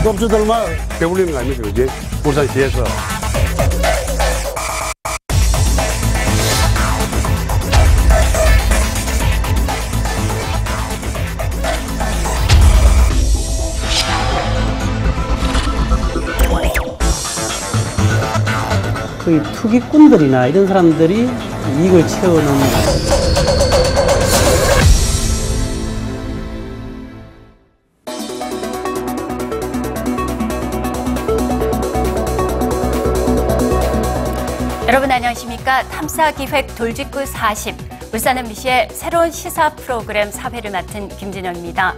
노동주들만 배불리는 거 아닙니까, 그지? 울산시에서. 거의 투기꾼들이나 이런 사람들이 이익을 채우는 여러분 안녕하십니까? 탐사기획 돌직구 40 울산 MBC의 새로운 시사 프로그램 사회를 맡은 김진영입니다.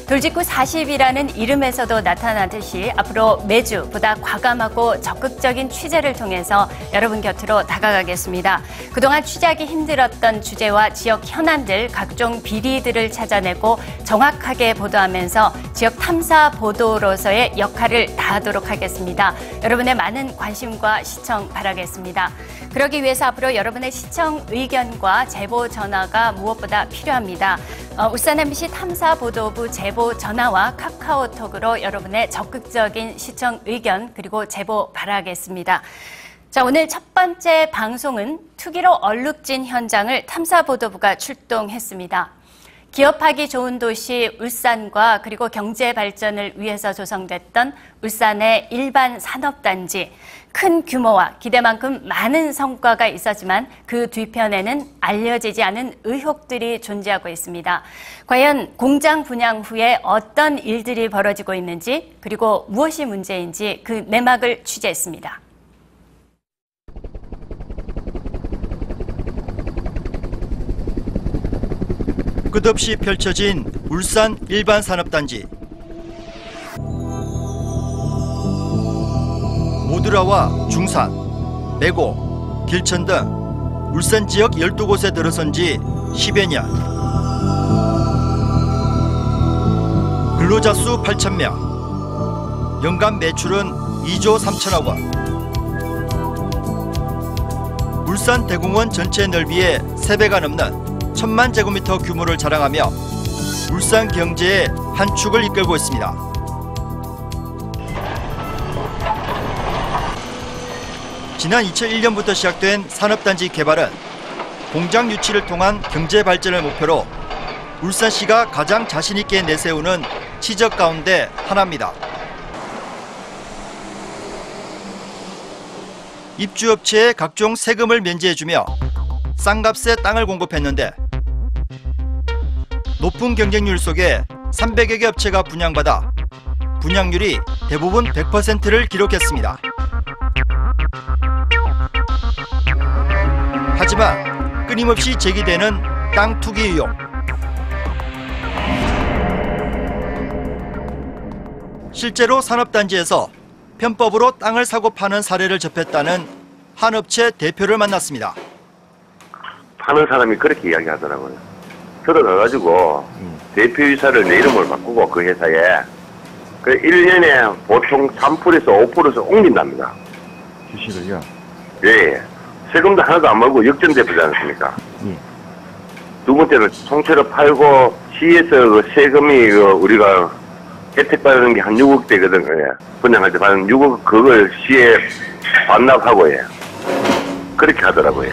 돌직구 40이라는 이름에서도 나타나듯이 앞으로 매주 보다 과감하고 적극적인 취재를 통해서 여러분 곁으로 다가가겠습니다. 그동안 취재하기 힘들었던 주제와 지역 현안들, 각종 비리들을 찾아내고 정확하게 보도하면서 지역 탐사 보도로서의 역할을 다하도록 하겠습니다. 여러분의 많은 관심과 시청 바라겠습니다. 그러기 위해서 앞으로 여러분의 시청 의견과 제보 전화가 무엇보다 필요합니다. 울산 MBC 탐사보도부 제보 전화와 카카오톡으로 여러분의 적극적인 시청 의견 그리고 제보 바라겠습니다. 자, 오늘 첫 번째 방송은 투기로 얼룩진 현장을 탐사보도부가 출동했습니다. 기업하기 좋은 도시 울산과 그리고 경제 발전을 위해서 조성됐던 울산의 일반 산업단지. 큰 규모와 기대만큼 많은 성과가 있었지만 그 뒤편에는 알려지지 않은 의혹들이 존재하고 있습니다. 과연 공장 분양 후에 어떤 일들이 벌어지고 있는지 그리고 무엇이 문제인지 그 내막을 취재했습니다. 끝없이 펼쳐진 울산 일반 산업단지. 모두라와 중산, 매고, 길천 등 울산 지역 12곳에 들어선 지 10여 년. 근로자 수 8,000명. 연간 매출은 2조 3천억 원. 울산 대공원 전체 넓이의 3배가 넘는 1,000만 제곱미터 규모를 자랑하며 울산 경제의 한 축을 이끌고 있습니다. 지난 2001년부터 시작된 산업단지 개발은 공장 유치를 통한 경제 발전을 목표로 울산시가 가장 자신 있게 내세우는 치적 가운데 하나입니다. 입주업체에 각종 세금을 면제해주며 싼 값에 땅을 공급했는데 높은 경쟁률 속에 300여 개 업체가 분양받아 분양률이 대부분 100%를 기록했습니다. 하지만 끊임없이 제기되는 땅 투기 의혹. 실제로 산업단지에서 편법으로 땅을 사고 파는 사례를 접했다는 한 업체 대표를 만났습니다. 파는 사람이 그렇게 이야기하더라고요. 들어가가지고 대표이사를 내 이름을 바꾸고 그 회사에 그 1년에 보통 3%에서 5%에서 옮긴답니다. 주식을요? 예. 세금도 하나도 안 물고 역전되지 않습니까? 예. 두 번째는 통째로 팔고 시에서 그 세금이 우리가 혜택 받는 게 한 6억 대거든요. 예. 분양할 때 받는 6억 그걸 시에 반납하고 예. 그렇게 하더라고요.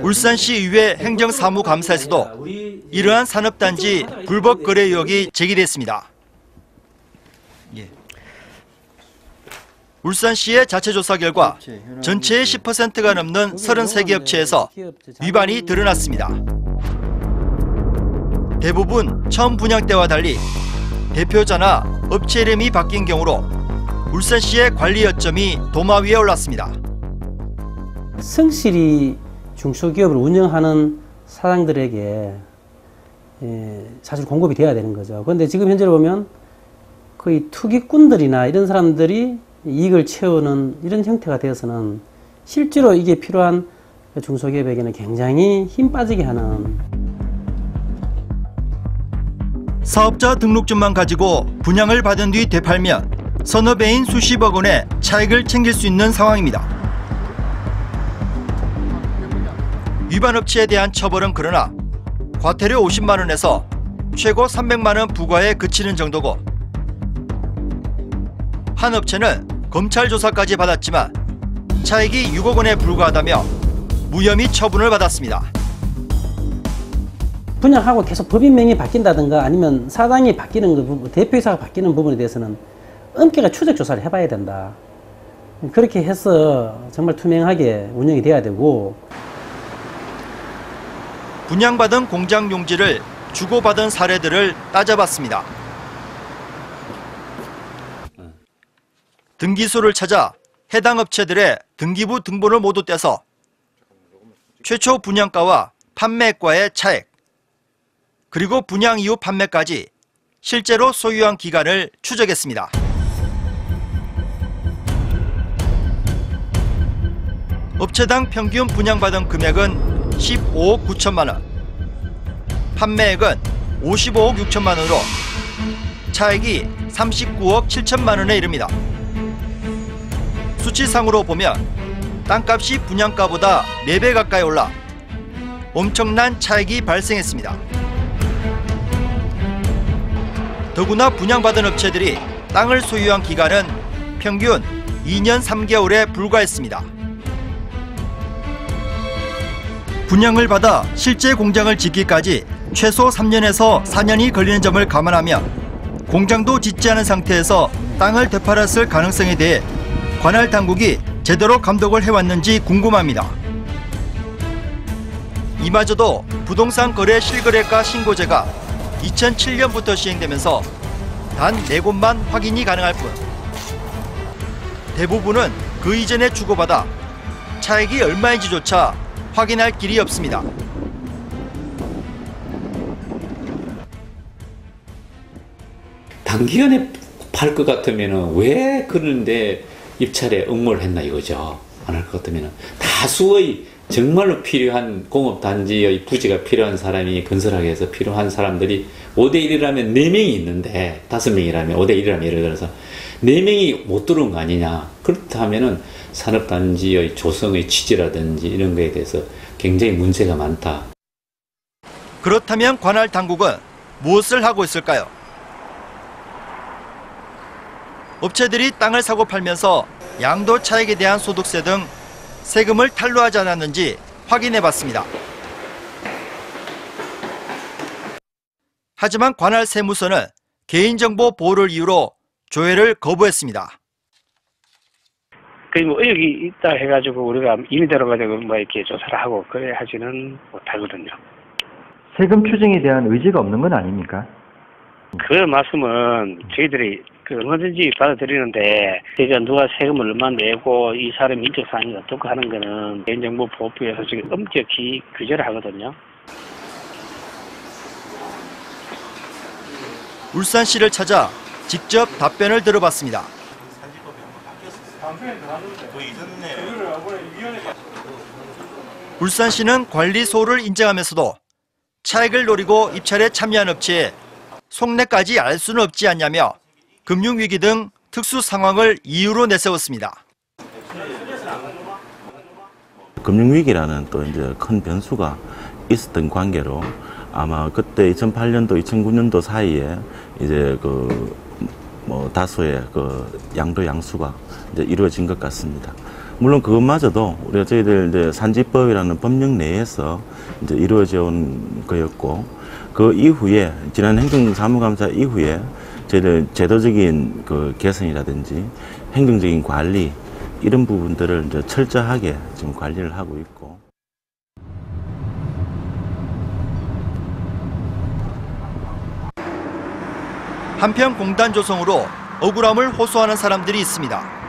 울산시 의회 행정사무감사에서도 이러한 산업단지 불법 거래 의혹이 제기됐습니다. 예. 울산시의 자체조사 결과 전체의 10%가 넘는 33개 업체에서 위반이 드러났습니다. 대부분 처음 분양 때와 달리 대표자나 업체 이름이 바뀐 경우로 울산시의 관리 여점이 도마 위에 올랐습니다. 성실히 중소기업을 운영하는 사장들에게 사실 공급이 돼야 되는 거죠. 그런데 지금 현재로 보면 거의 투기꾼들이나 이런 사람들이 이익을 채우는 이런 형태가 되어서는 실제로 이게 필요한 중소기업에게는 굉장히 힘 빠지게 하는. 사업자 등록증만 가지고 분양을 받은 뒤 되팔면 서너 배인 수십억 원의 차익을 챙길 수 있는 상황입니다. 위반 업체에 대한 처벌은 그러나 과태료 50만 원에서 최고 300만 원 부과에 그치는 정도고, 한 업체는 검찰 조사까지 받았지만 차익이 6억 원에 불과하다며 무혐의 처분을 받았습니다. 분양하고 계속 법인명이 바뀐다든가 아니면 사장이 바뀌는 거, 대표이사가 바뀌는 부분에 대해서는 엄격하게 추적 조사를 해봐야 된다. 그렇게 해서 정말 투명하게 운영이 돼야 되고, 분양받은 공장 용지를 주고받은 사례들을 따져봤습니다. 등기소를 찾아 해당 업체들의 등기부 등본을 모두 떼서 최초 분양가와 판매가의 차액, 그리고 분양 이후 판매까지 실제로 소유한 기간을 추적했습니다. 업체당 평균 분양받은 금액은 15억 9천만 원, 판매액은 55억 6천만 원으로 차액이 39억 7천만 원에 이릅니다. 수치상으로 보면 땅값이 분양가보다 4배 가까이 올라 엄청난 차익이 발생했습니다. 더구나 분양받은 업체들이 땅을 소유한 기간은 평균 2년 3개월에 불과했습니다. 분양을 받아 실제 공장을 짓기까지 최소 3년에서 4년이 걸리는 점을 감안하면 공장도 짓지 않은 상태에서 땅을 되팔았을 가능성에 대해 관할 당국이 제대로 감독을 해왔는지 궁금합니다. 이마저도 부동산 거래 실거래가 신고제가 2007년부터 시행되면서 단 4곳만 확인이 가능할 뿐, 대부분은 그 이전에 주고받아 차액이 얼마인지조차 확인할 길이 없습니다. 단기간에 팔 것 같으면 왜 그런데 입찰에 응모를 했나 이거죠. 안 할 것 같으면 다수의 정말로 필요한 공업단지의 부지가 필요한 사람이 건설하기 위해서 필요한 사람들이 5대1이라면 4명이 있는데 5명이라면 5대1이라면 예를 들어서 4명이 못 들어온 거 아니냐. 그렇다면은 산업단지의 조성의 취지라든지 이런 거에 대해서 굉장히 문제가 많다. 그렇다면 관할 당국은 무엇을 하고 있을까요? 업체들이 땅을 사고 팔면서 양도 차익에 대한 소득세 등 세금을 탈루하지 않았는지 확인해봤습니다. 하지만 관할 세무서는 개인정보 보호를 이유로 조회를 거부했습니다. 그 뭐 의혹이 있다 해가지고 우리가 임의대로 가지고 뭐 이렇게 조사를 하고 그래 하지는 못하거든요. 세금 추징에 대한 의지가 없는 건 아닙니까? 그 말씀은 저희들이 얼마든지 받아들이는데, 제가 누가 세금을 얼마 내고 이 사람이 인적사항이 어떻고 하는 거는 개인정보보호법에서 지금 엄격히 규제를 하거든요. 울산시를 찾아 직접 답변을 들어봤습니다. 울산시는 관리소를 인정하면서도 차익을 노리고 입찰에 참여한 업체에 속내까지 알 수는 없지 않냐며 금융위기 등 특수 상황을 이유로 내세웠습니다. 금융위기라는 또 이제 큰 변수가 있었던 관계로 아마 그때 2008년도, 2009년도 사이에 이제 다소의 양도 양수가 이제 이루어진 것 같습니다. 물론 그것마저도 우리가 저희들 이제 산지법이라는 법령 내에서 이제 이루어져 온 거였고, 그 이후에 지난 행정사무감사 이후에 저희들 제도적인 개선이라든지 행정적인 관리 이런 부분들을 이제 철저하게 지금 관리를 하고 있고. 한편 공단 조성으로 억울함을 호소하는 사람들이 있습니다.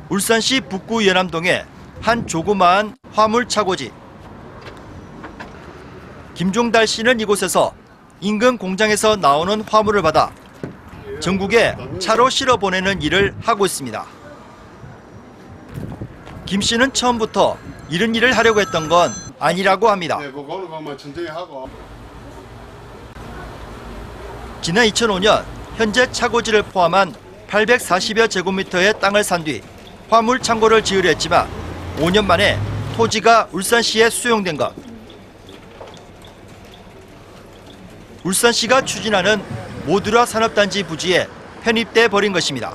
울산시 북구 연암동의 한 조그마한 화물 차고지. 김종달 씨는 이곳에서 인근 공장에서 나오는 화물을 받아 전국에 차로 실어 보내는 일을 하고 있습니다. 김 씨는 처음부터 이런 일을 하려고 했던 건 아니라고 합니다. 지난 2005년 현재 차고지를 포함한 840여 제곱미터의 땅을 산 뒤 화물 창고를 지으려 했지만 5년 만에 토지가 울산시에 수용된 것. 울산시가 추진하는 모듈화 산업단지 부지에 편입돼 버린 것입니다.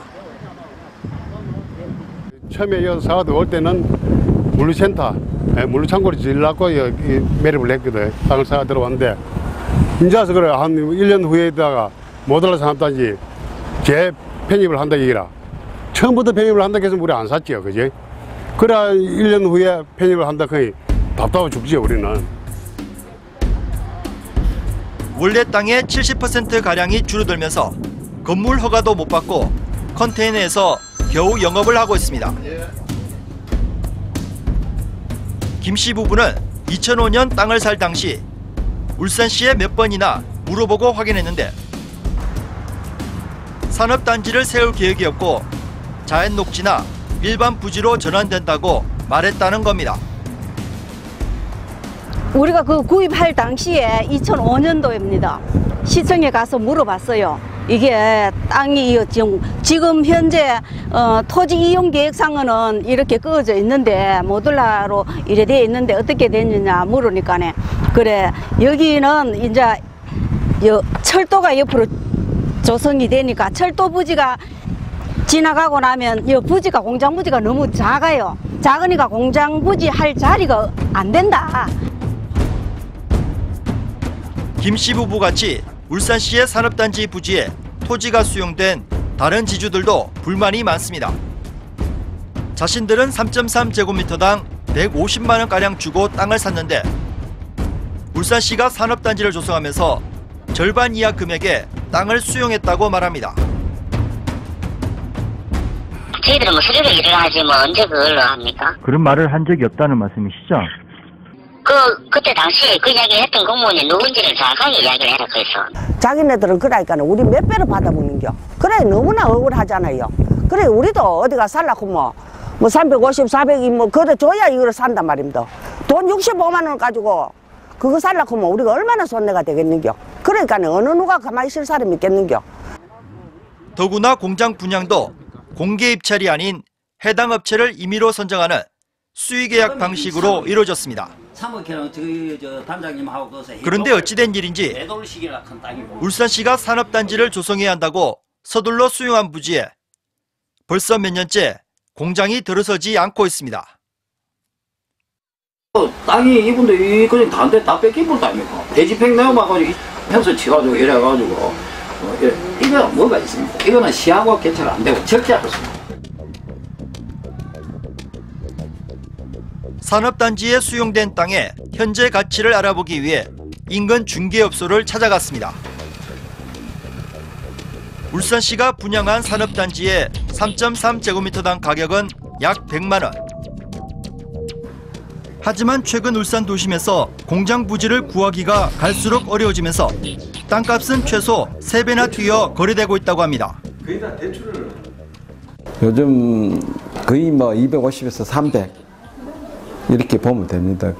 처음에 여기 사가 들어올 때는 물류센터, 물류창고를 지으려고 매립을 했거든. 땅을 사가 들어왔는데 이제 와서 그래 한 1년 후에다가 모듈화 산업단지 재편입을 한다 얘기라. 처음부터 편입을 한다 해서 우리 안 샀지요, 그지? 그래 1년 후에 편입을 한다 거의 답답해 죽지 우리는. 원래 땅의 70%가량이 줄어들면서 건물 허가도 못 받고 컨테이너에서 겨우 영업을 하고 있습니다. 김 씨 부부는 2005년 땅을 살 당시 울산시에 몇 번이나 물어보고 확인했는데 산업단지를 세울 계획이 없고 자연 녹지나 일반 부지로 전환된다고 말했다는 겁니다. 우리가 그 구입할 당시에 2005년도입니다. 시청에 가서 물어봤어요. 이게 땅이 지금 현재 토지 이용 계획상은 이렇게 그어져 있는데 모듈라로 이래 되어 있는데 어떻게 됐느냐 물으니까네. 그래 여기는 이제 철도가 옆으로 조성이 되니까 철도 부지가 지나가고 나면 이 부지가 공장 부지가 너무 작아요. 작으니까 공장 부지 할 자리가 안 된다. 김 씨 부부 같이 울산시의 산업단지 부지에 토지가 수용된 다른 지주들도 불만이 많습니다. 자신들은 3.3제곱미터당 150만 원가량 주고 땅을 샀는데 울산시가 산업단지를 조성하면서 절반 이하 금액에 땅을 수용했다고 말합니다. 저희들은 뭐 수리를 일을 하지 뭐 언제 그걸로 합니까? 그런 말을 한 적이 없다는 말씀이시죠? 그때 당시 그 이야기를 했던 공무원이 누군지를 정확하게 이야기를 해라 그랬어. 자기네들은 그러니까 우리 몇 배를 받아먹는겨. 그래 너무나 억울하잖아요. 그래 우리도 어디가 살라고 뭐 350, 400이 뭐 그래 줘야 이거를 산단 말입니다. 돈 65만 원 가지고 그거 살라고 뭐 우리가 얼마나 손해가 되겠는겨. 그러니까 어느 누가 가만히 있을 사람이 있겠는겨. 더구나 공장 분양도 공개 입찰이 아닌 해당 업체를 임의로 선정하는 수의계약 방식으로 이루어졌습니다. 그런데 어찌된 일인지 울산시가 산업단지를 조성해야 한다고 서둘러 수용한 부지에 벌써 몇 년째 공장이 들어서지 않고 있습니다. 땅이 이분들 그냥 다한테 다 뺏긴 것도 아닙니까? 대지평 내어봐가지고 평소 치가지고 이래가지고 이거 뭐가 있습니까? 이거는 시하고 개체가 안 되고 절대 않습니다. 산업단지에 수용된 땅의 현재 가치를 알아보기 위해 인근 중개업소를 찾아갔습니다. 울산시가 분양한 산업단지의 3.3제곱미터당 가격은 약 100만 원. 하지만 최근 울산 도심에서 공장 부지를 구하기가 갈수록 어려워지면서 땅값은 최소 3배나 튀어 거래되고 있다고 합니다. 요즘 거의 뭐 250에서 300 이렇게 보면 됩니다.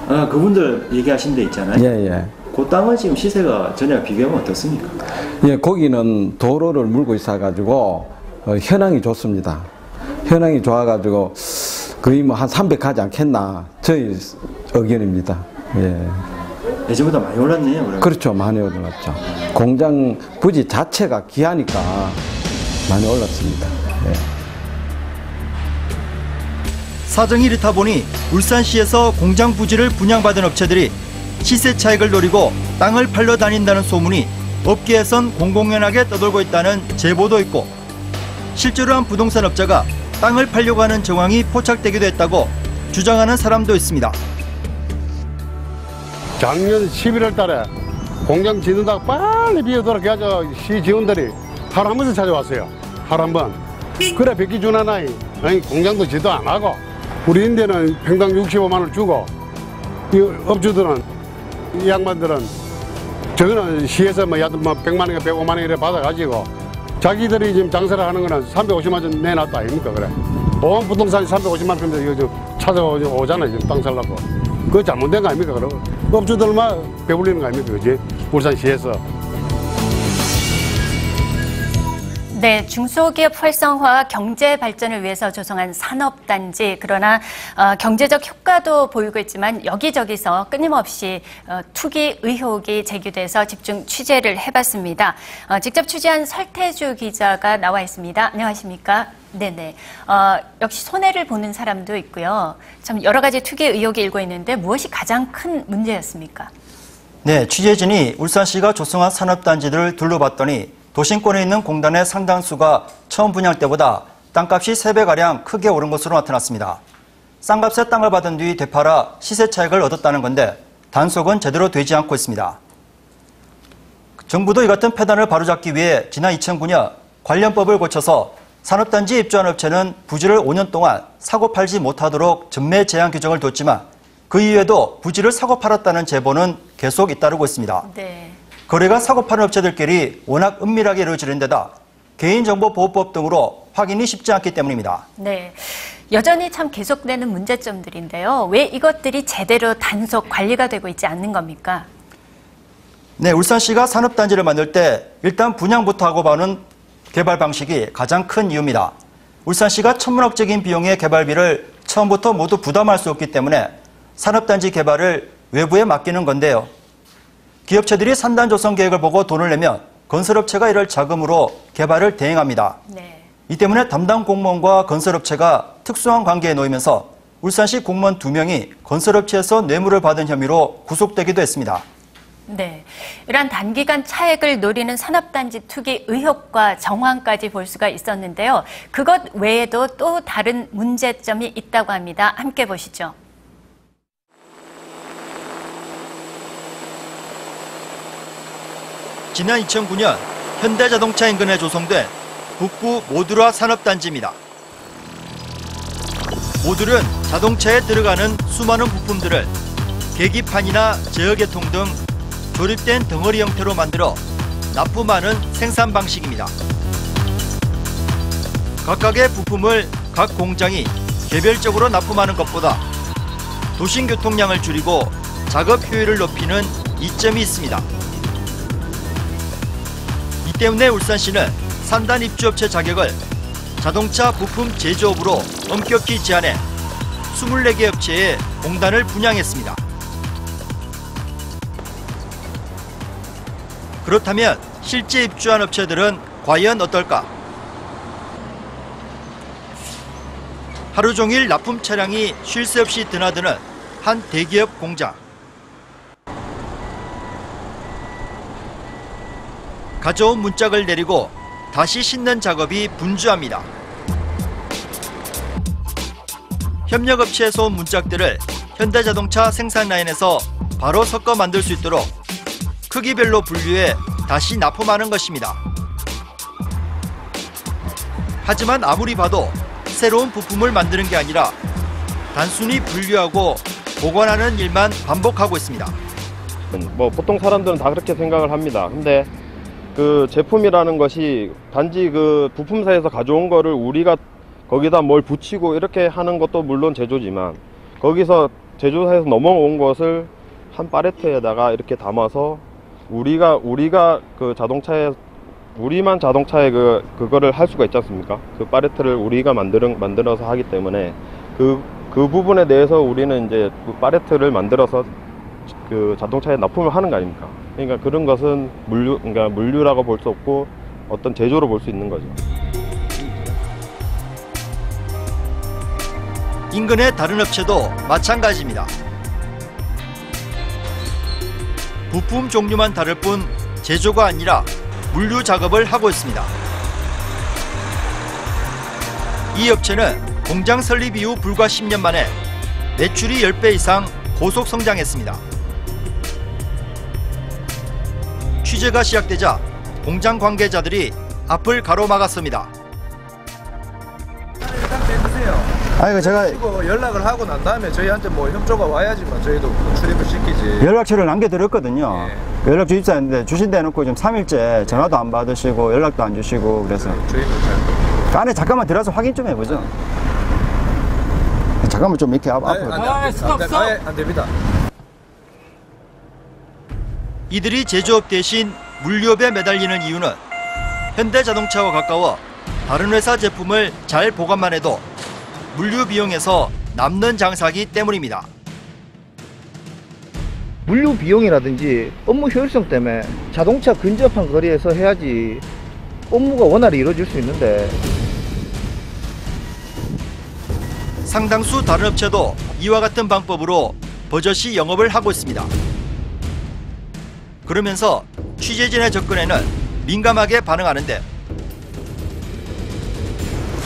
그분들 얘기하신 데 있잖아요. 예. 그 땅은 지금 시세가 전혀 비교하면 어떻습니까? 예, 거기는 도로를 물고 있어가지고 현황이 좋습니다. 현황이 좋아가지고 거의 뭐 한 300 가지 않겠나 저희 의견입니다. 예. 예전보다 많이 올랐네요. 그러면. 그렇죠, 많이 올랐죠. 공장 부지 자체가 귀하니까 많이 올랐습니다. 예. 사정이 이렇다 보니 울산시에서 공장 부지를 분양받은 업체들이 시세 차익을 노리고 땅을 팔러 다닌다는 소문이 업계에선 공공연하게 떠돌고 있다는 제보도 있고 실제로 한 부동산 업자가 땅을 팔려고 하는 정황이 포착되기도 했다고 주장하는 사람도 있습니다. 작년 11월 달에 공장 짓는다고 빨리 비어들어 가서 시 직원들이 하루 한 번씩 찾아왔어요. 하루 한 번. 그래 뵙기 주나나이 공장도 지도 안 하고 우리 인대는 평당 65만 원 주고 이 업주들은 이 양반들은 저거는 시에서 뭐 100만 원인가 105만 원 이래 받아가지고 자기들이 지금 장사를 하는 거는 350만 원 내놨다 아닙니까 그래. 온 부동산이 350만 원 정도 이거 찾아오잖아요 지금 땅 살라고. 그거 잘못된 거 아닙니까 그럼. 업주들만 배불리는 거 아닙니까 그지 울산시에서. 네, 중소기업 활성화와 경제 발전을 위해서 조성한 산업단지. 그러나 경제적 효과도 보이고 있지만 여기저기서 끊임없이 투기 의혹이 제기돼서 집중 취재를 해봤습니다. 직접 취재한 설태주 기자가 나와 있습니다. 안녕하십니까? 네네. 역시 손해를 보는 사람도 있고요. 참 여러 가지 투기 의혹이 일고 있는데 무엇이 가장 큰 문제였습니까? 네, 취재진이 울산시가 조성한 산업단지들을 둘러봤더니 도심권에 있는 공단의 상당수가 처음 분양 때보다 땅값이 3배가량 크게 오른 것으로 나타났습니다. 싼값에 땅을 받은 뒤 되팔아 시세 차익을 얻었다는 건데 단속은 제대로 되지 않고 있습니다. 정부도 이 같은 폐단을 바로잡기 위해 지난 2009년 관련법을 고쳐서 산업단지 입주한 업체는 부지를 5년 동안 사고 팔지 못하도록 전매 제한 규정을 뒀지만 그 이후에도 부지를 사고 팔았다는 제보는 계속 잇따르고 있습니다. 네. 거래가 사고 파는 업체들끼리 워낙 은밀하게 이루어지는 데다 개인정보보호법 등으로 확인이 쉽지 않기 때문입니다. 네, 여전히 참 계속되는 문제점들인데요. 왜 이것들이 제대로 단속 관리가 되고 있지 않는 겁니까? 네, 울산시가 산업단지를 만들 때 일단 분양부터 하고 봐는 개발 방식이 가장 큰 이유입니다. 울산시가 천문학적인 비용의 개발비를 처음부터 모두 부담할 수 없기 때문에 산업단지 개발을 외부에 맡기는 건데요. 기업체들이 산단 조성 계획을 보고 돈을 내면 건설업체가 이를 자금으로 개발을 대행합니다. 네. 이 때문에 담당 공무원과 건설업체가 특수한 관계에 놓이면서 울산시 공무원 2명이 건설업체에서 뇌물을 받은 혐의로 구속되기도 했습니다. 네, 이러한 단기간 차익을 노리는 산업단지 투기 의혹과 정황까지 볼 수가 있었는데요. 그것 외에도 또 다른 문제점이 있다고 합니다. 함께 보시죠. 지난 2009년 현대자동차 인근에 조성된 북부 모듈화 산업단지입니다. 모듈은 자동차에 들어가는 수많은 부품들을 계기판이나 제어계통 등 조립된 덩어리 형태로 만들어 납품하는 생산 방식입니다. 각각의 부품을 각 공장이 개별적으로 납품하는 것보다 도심 교통량을 줄이고 작업 효율을 높이는 이점이 있습니다. 이 때문에 울산시는 산단 입주업체 자격을 자동차 부품 제조업으로 엄격히 제한해 24개 업체에 공단을 분양했습니다. 그렇다면 실제 입주한 업체들은 과연 어떨까? 하루 종일 납품 차량이 쉴 새 없이 드나드는 한 대기업 공장. 가져온 문짝을 내리고 다시 싣는 작업이 분주합니다. 협력업체에서 온 문짝들을 현대자동차 생산 라인에서 바로 섞어 만들 수 있도록 크기별로 분류해 다시 납품하는 것입니다. 하지만 아무리 봐도 새로운 부품을 만드는 게 아니라 단순히 분류하고 보관하는 일만 반복하고 있습니다. 보통 사람들은 다 그렇게 생각을 합니다. 근데 그 제품이라는 것이 단지 그 부품사에서 가져온 거를 우리가 거기다 뭘 붙이고 이렇게 하는 것도 물론 제조지만 거기서 제조사에서 넘어온 것을 한 팔레트에다가 이렇게 담아서 우리가 그 자동차에 우리만 자동차에 그거를 할 수가 있지 않습니까? 그 팔레트를 우리가 만들어서 하기 때문에 그 부분에 대해서 우리는 이제 그 팔레트를 만들어서 그 자동차에 납품을 하는 거 아닙니까? 그러니까 그런 것은 물류라고 볼 수 없고 어떤 제조로 볼 수 있는 거죠. 인근의 다른 업체도 마찬가지입니다. 부품 종류만 다를 뿐 제조가 아니라 물류 작업을 하고 있습니다. 이 업체는 공장 설립 이후 불과 10년 만에 매출이 10배 이상 고속 성장했습니다. 취재가 시작되자 공장 관계자들이 앞을 가로막았습니다. 일단 빼주세요. 아니 제가 연락을 하고 난 다음에 저희한테 뭐 협조가 와야지만 저희도 출입을 시키지. 연락처를 남겨드렸거든요. 네. 연락 주입사였는데 주신다 해놓고 지금 3일째 전화도 안 받으시고 연락도 안 주시고 그래서 저희도 잘. 안에 잠깐만 들어서 확인 좀 해보죠. 잠깐만 좀 이렇게 앞으로. 안 됩니다. 이들이 제조업 대신 물류업에 매달리는 이유는 현대자동차와 가까워 다른 회사 제품을 잘 보관만 해도 물류 비용에서 남는 장사기 때문입니다. 물류 비용이라든지 업무 효율성 때문에 자동차 근접한 거리에서 해야지 업무가 원활히 이루어질 수 있는데 상당수 다른 업체도 이와 같은 방법으로 버젓이 영업을 하고 있습니다. 그러면서 취재진의 접근에는 민감하게 반응하는데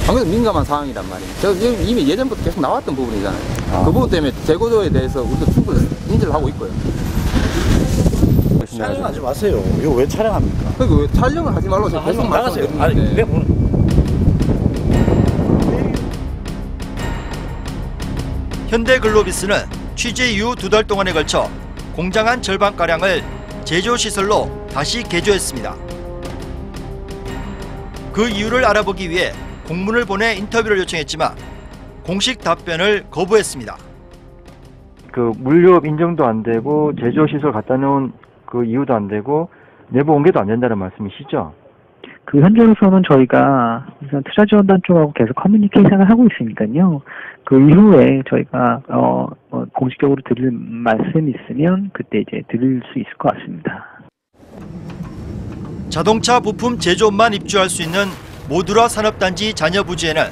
당연히 민감한 사항이란 말이에요. 저 이미 예전부터 계속 나왔던 부분이잖아요. 그 부분 때문에 재고조에 대해서 우리도 충분히 인지를 하고 있고요. 촬영하지 마세요. 이거 왜 촬영합니까? 그러니까 왜 촬영을 하지 말라고 제가 계속 말씀드리는데. 아니, 왜 보는? 현대글로비스는 취재 이후 2달 동안에 걸쳐 공장 한 절반가량을 제조시설로 다시 개조했습니다. 그 이유를 알아보기 위해 공문을 보내 인터뷰를 요청했지만 공식 답변을 거부했습니다. 그 물류업 인정도 안 되고 제조시설 갖다 놓은 그 이유도 안 되고 내부 공개도 안 된다는 말씀이시죠? 그 현재로서는 저희가 우선 투자지원단 쪽하고 계속 커뮤니케이션을 하고 있으니까요. 그 이후에 저희가 공식적으로 드릴 말씀이 있으면 그때 이제 드릴 수 있을 것 같습니다. 자동차 부품 제조업만 입주할 수 있는 모듈화 산업단지 잔여 부지에는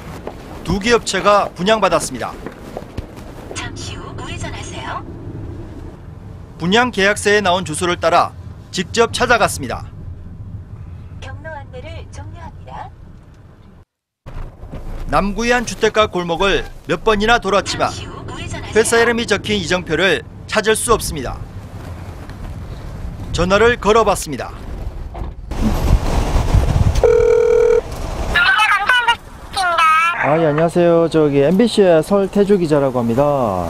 2개 업체가 분양받았습니다. 잠시 후 우회전하세요. 분양 계약서에 나온 주소를 따라 직접 찾아갔습니다. 경로 안내를 종료합니다. 남구의 한 주택가 골목을 몇 번이나 돌았지만 회사 이름이 적힌 이정표를 찾을 수 없습니다. 전화를 걸어봤습니다. 예, 안녕하세요. 저기 MBC의 설태주 기자라고 합니다.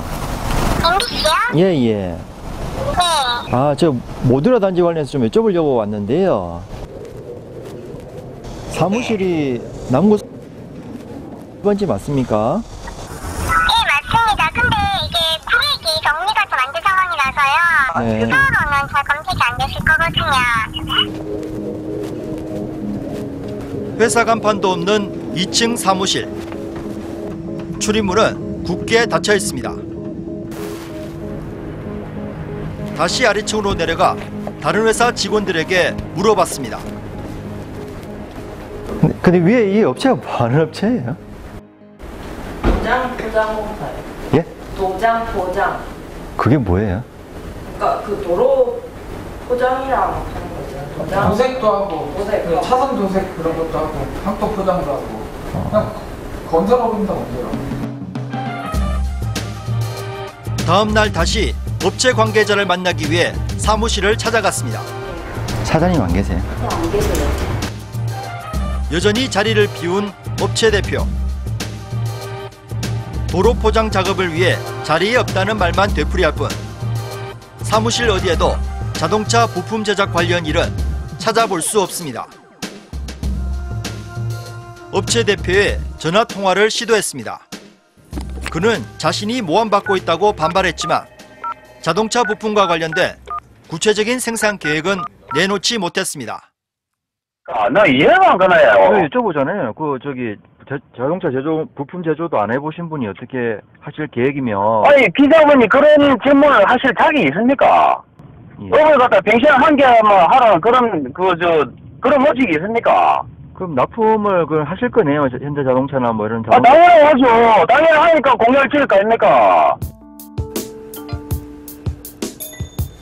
MBC요? 예, 예. 네. 저 모듈화 단지 관련해서 좀 여쭤보려고 왔는데요. 사무실이 남구 1번지 맞습니까? 네, 맞습니다. 근데 이게 구획이 정리가 좀 안 된 상황이라서요. 네. 주소로는 잘 검색이 안 되실 거거든요. 회사 간판도 없는 2층 사무실. 출입문은 굳게 닫혀 있습니다. 다시 아래층으로 내려가 다른 회사 직원들에게 물어봤습니다. 근데 위에 이 업체가 뭐 하는 업체예요? 도장 포장공사예요. 예? 도장 포장. 그게 뭐예요? 그러니까 그 도로 포장이랑 하는 거죠. 도장. 도색도 하고, 도색. 차선 도색 그런 것도 하고, 항토 포장도 하고, 그냥 건설업입니다, 건설업. 다음 날 다시 업체 관계자를 만나기 위해 사무실을 찾아갔습니다. 사장님 안 계세요? 안 계세요. 여전히 자리를 비운 업체 대표. 도로 포장 작업을 위해 자리에 없다는 말만 되풀이할 뿐 사무실 어디에도 자동차 부품 제작 관련 일은 찾아볼 수 없습니다. 업체 대표의 전화 통화를 시도했습니다. 그는 자신이 모함받고 있다고 반발했지만 자동차 부품과 관련된 구체적인 생산 계획은 내놓지 못했습니다. 나 이해가 안 가나요? 여쭤보잖아요. 자동차 제조, 부품 제조도 안 해보신 분이 어떻게 하실 계획이면. 아니, 기자분이 그런 질문을 하실 자격이 있습니까? 업을 갖다 뱅신 한 개만 하라는 그런 로직이 있습니까? 그럼 납품을 하실 거네요. 현대자동차나 뭐 이런 자동차. 당연히 하죠. 당연히 하니까 공약을 칠 거 아닙니까?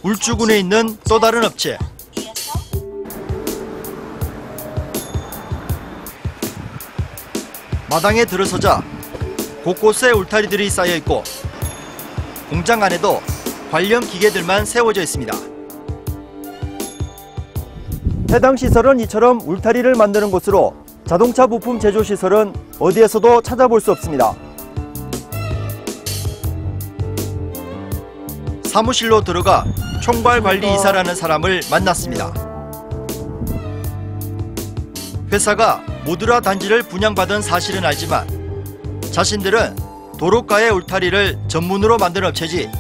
울주군에 있는 또 다른 업체. 마당에 들어서자 곳곳에 울타리들이 쌓여 있고 공장 안에도 관련 기계들만 세워져 있습니다. 해당 시설은 이처럼 울타리를 만드는 곳으로 자동차 부품 제조 시설은 어디에서도 찾아볼 수 없습니다. 사무실로 들어가 총괄관리이사라는 사람을 만났습니다. 회사가 모듈화 단지를 분양받은 사실은 알지만 자신들은 도로가의 울타리를 전문으로 만드는 업체지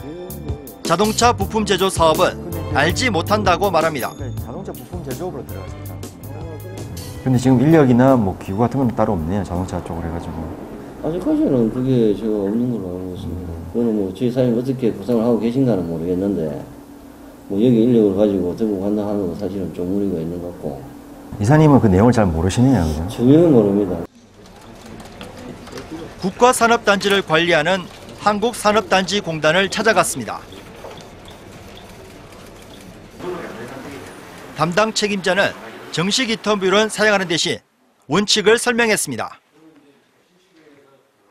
자동차 부품 제조 사업은 알지 못한다고 말합니다. 자동차 부품 제조업으로 들어갔습니다. 근데 지금 인력이나 뭐 기구 같은 건 따로 없네요. 자동차 쪽으로 해가지고. 아직까지는 그게 제가 없는 걸로 알고 있습니다. 그거는 뭐 저희 사장님 어떻게 구상을 하고 계신가는 모르겠는데 뭐 여기 인력을 가지고 들고 간다 하는 건 사실은 좀 무리가 있는 것 같고. 이사님은 그 내용을 잘 모르시네요. 그죠? 전혀 모릅니다. 국가산업단지를 관리하는 한국산업단지공단을 찾아갔습니다. 담당 책임자는 정식 인터뷰를 사용하는 대신 원칙을 설명했습니다.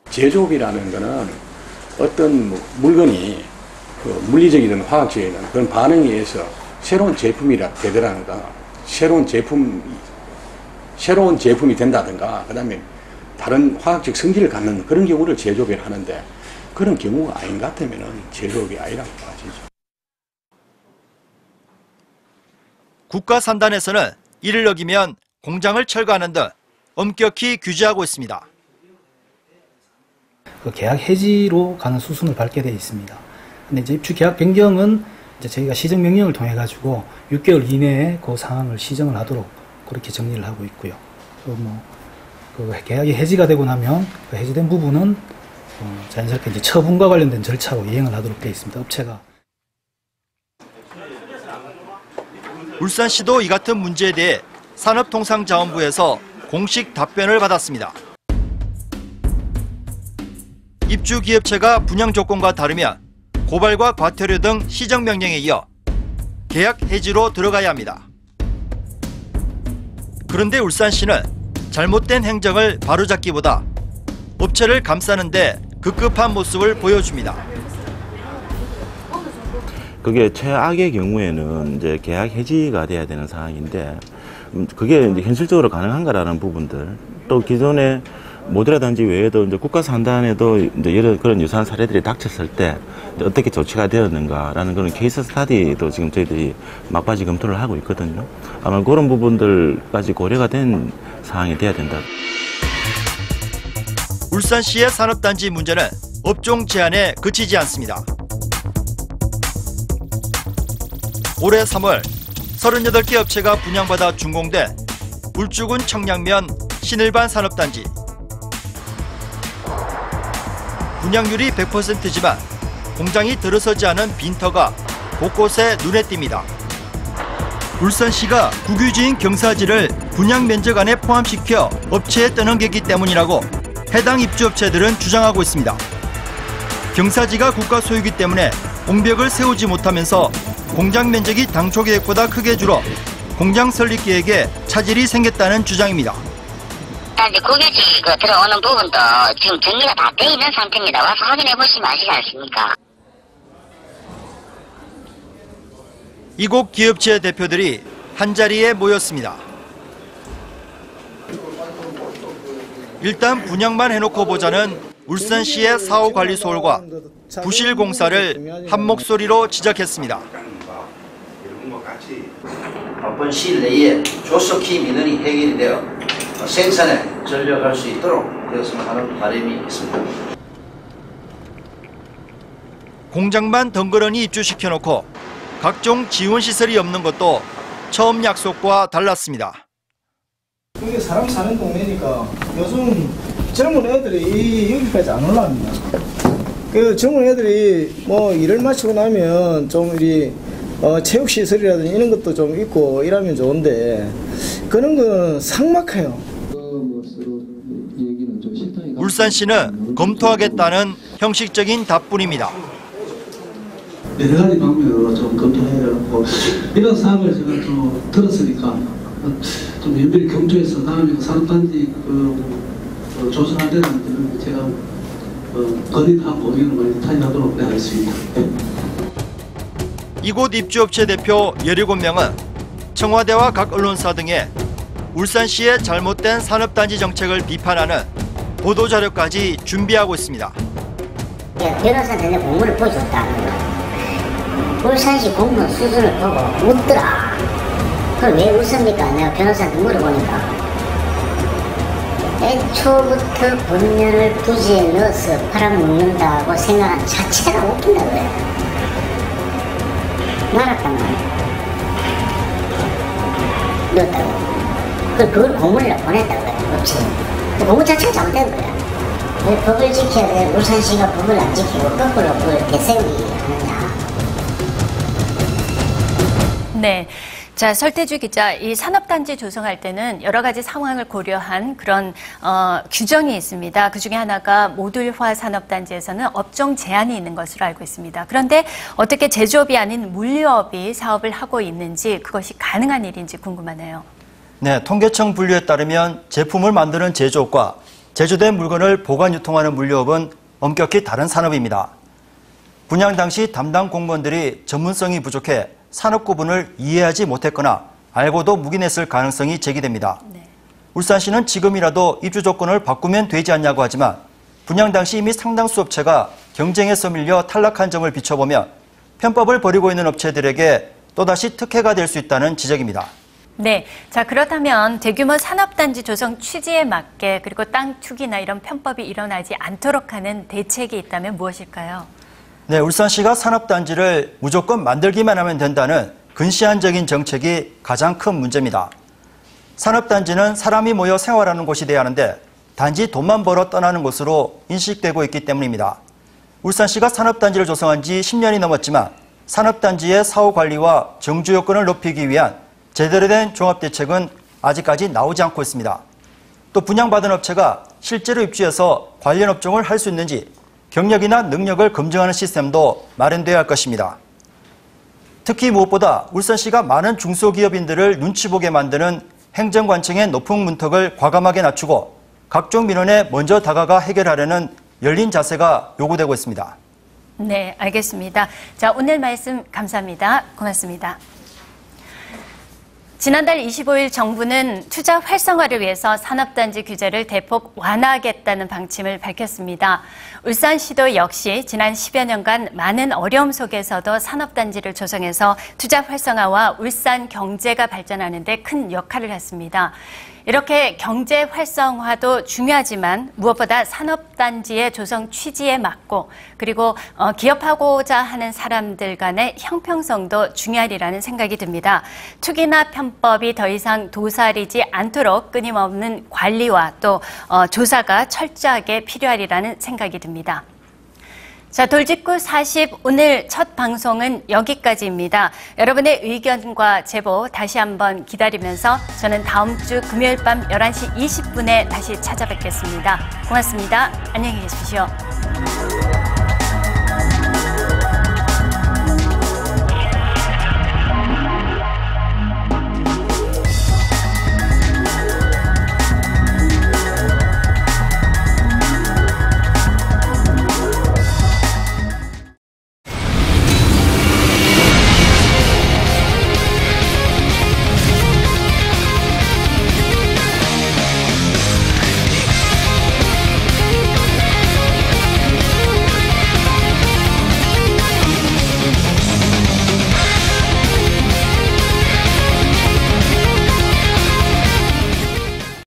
제조업이라는 것은 어떤 물건이 물리적이든 화학적이든 그런 반응에 의해서 새로운 제품이라 되더라든가 새로운 제품이 된다든가 그다음에 다른 화학적 성질을 갖는 그런 경우를 제조업이라 하는데 그런 경우가 아닌 것 같으면 제조업이 아니라고 봐지죠. 국가산단에서는 이를 어기면 공장을 철거하는 등 엄격히 규제하고 있습니다. 그 계약 해지로 가는 수순을 밟게 되어 있습니다. 근데 이제 입주 계약 변경은 이제 저희가 시정 명령을 통해 가지고 6개월 이내에 그 상황을 시정을 하도록 그렇게 정리를 하고 있고요. 그 계약이 해지가 되고 나면 그 해지된 부분은 자연스럽게 이제 처분과 관련된 절차로 이행을 하도록 되어 있습니다. 업체가. 울산시도 이 같은 문제에 대해 산업통상자원부에서 공식 답변을 받았습니다. 입주 기업체가 분양 조건과 다르면 고발과 과태료 등 시정명령에 이어 계약 해지로 들어가야 합니다. 그런데 울산시는 잘못된 행정을 바로잡기보다 업체를 감싸는 데 급급한 모습을 보여줍니다. 그게 최악의 경우에는 이제 계약 해지가 돼야 되는 상황인데 그게 이제 현실적으로 가능한가라는 부분들 또 기존에 모듈라든지 외에도 이제 국가산단에도 이제 여러 그런 유사한 사례들이 닥쳤을 때 어떻게 조치가 되었는가라는 그런 케이스 스터디도 지금 저희들이 막바지 검토를 하고 있거든요. 아마 그런 부분들까지 고려가 된 상황이 돼야 된다. 울산시의 산업단지 문제는 업종 제한에 그치지 않습니다. 올해 3월 38개 업체가 분양받아 준공된 울주군 청량면 신을반 산업단지. 분양률이 100%지만 공장이 들어서지 않은 빈터가 곳곳에 눈에 띕니다. 울산시가 국유지인 경사지를 분양 면적 안에 포함시켜 업체에 떠넘겼기 때문이라고 해당 입주업체들은 주장하고 있습니다. 경사지가 국가 소유이기 때문에 공벽을 세우지 못하면서 공장 면적이 당초 계획보다 크게 줄어 공장 설립 계획에 차질이 생겼다는 주장입니다. 이제 국유지 들어오는 부분도 지금 정리가 다 돼 있는 상태입니다. 와서 확인해 보시면 아시지 않습니까? 이곳 기업체 대표들이 한자리에 모였습니다. 일단 분양만 해놓고 보자는 울산시의 사후관리소홀과 부실공사를 한 목소리로 지적했습니다. 바쁜 시일 내에 조속히 민원이 해결이 되어 생산에 전력할 수 있도록 되었으면 하는 바람이 있습니다. 공장만 덩그러니 입주시켜놓고 각종 지원시설이 없는 것도 처음 약속과 달랐습니다. 이게 사람 사는 동네니까 요즘 젊은 애들이 여기까지 안 올라옵니다. 그 젊은 애들이 뭐 일을 마치고 나면 좀 이 체육시설이라든지 이런 것도 좀 있고 이러면 좋은데 그런 건 삭막해요. 울산시는 검토하겠다는 형식적인 답뿐입니다. 여러 가지 방면으로 좀 검토해고 이런 사항을 제가 좀 들었으니까 좀 연비를 검토해서 다음에 산업단지 조성할 때는 제가 건의하고 의견을 많이 타진하도록 하겠습니다. 이곳 입주업체 대표 17명은 청와대와 각 언론사 등에 울산시의 잘못된 산업단지 정책을 비판하는 보도자료까지 준비하고 있습니다. 변호사한테 공문을 보여줬다. 울산시 공무원 수준을 보고 묻더라. 그걸 왜 웃습니까? 내가 변호사한테 물어보니까 애초부터 본연을 부지에 넣어서 팔아먹는다고 생각한 자체가 웃긴다 그래. 말았단 말이야. 넣었다고. 그걸 공문을 보냈다고 그래요. 업체에. 공문 자체가 잘못된 거예요. 왜 법을 지켜야 돼? 울산시가 법을 안 지키고 거꾸로 그걸 대세우기 하느냐. 네. 자, 설태주 기자, 이 산업단지 조성할 때는 여러 가지 상황을 고려한 그런 규정이 있습니다. 그중에 하나가 모듈화 산업단지에서는 업종 제한이 있는 것으로 알고 있습니다. 그런데 어떻게 제조업이 아닌 물류업이 사업을 하고 있는지 그것이 가능한 일인지 궁금하네요. 네, 통계청 분류에 따르면 제품을 만드는 제조업과 제조된 물건을 보관 유통하는 물류업은 엄격히 다른 산업입니다. 분양 당시 담당 공무원들이 전문성이 부족해 산업 구분을 이해하지 못했거나 알고도 묵인했을 가능성이 제기됩니다. 네. 울산시는 지금이라도 입주 조건을 바꾸면 되지 않냐고 하지만 분양 당시 이미 상당수 업체가 경쟁에서 밀려 탈락한 점을 비춰보면 편법을 벌이고 있는 업체들에게 또다시 특혜가 될 수 있다는 지적입니다. 네. 자, 그렇다면 대규모 산업단지 조성 취지에 맞게 그리고 땅 투기나 이런 편법이 일어나지 않도록 하는 대책이 있다면 무엇일까요? 네, 울산시가 산업단지를 무조건 만들기만 하면 된다는 근시안적인 정책이 가장 큰 문제입니다. 산업단지는 사람이 모여 생활하는 곳이 돼야 하는데 단지 돈만 벌어 떠나는 곳으로 인식되고 있기 때문입니다. 울산시가 산업단지를 조성한 지 10년이 넘었지만 산업단지의 사후 관리와 정주 요건을 높이기 위한 제대로 된 종합대책은 아직까지 나오지 않고 있습니다. 또 분양받은 업체가 실제로 입주해서 관련 업종을 할 수 있는지 경력이나 능력을 검증하는 시스템도 마련되어야 할 것입니다. 특히 무엇보다 울산시가 많은 중소기업인들을 눈치 보게 만드는 행정관청의 높은 문턱을 과감하게 낮추고 각종 민원에 먼저 다가가 해결하려는 열린 자세가 요구되고 있습니다. 네, 알겠습니다. 자, 오늘 말씀 감사합니다. 고맙습니다. 지난달 25일 정부는 투자 활성화를 위해서 산업단지 규제를 대폭 완화하겠다는 방침을 밝혔습니다. 울산시도 역시 지난 10여 년간 많은 어려움 속에서도 산업단지를 조성해서 투자 활성화와 울산 경제가 발전하는 데 큰 역할을 했습니다. 이렇게 경제 활성화도 중요하지만 무엇보다 산업단지의 조성 취지에 맞고 그리고 기업하고자 하는 사람들 간의 형평성도 중요하리라는 생각이 듭니다. 투기나 편법이 더 이상 도사리지 않도록 끊임없는 관리와 또 조사가 철저하게 필요하리라는 생각이 듭니다. 자, 돌직구 40 오늘 첫 방송은 여기까지입니다. 여러분의 의견과 제보 다시 한번 기다리면서 저는 다음 주 금요일 밤 11시 20분에 다시 찾아뵙겠습니다. 고맙습니다. 안녕히 계십시오.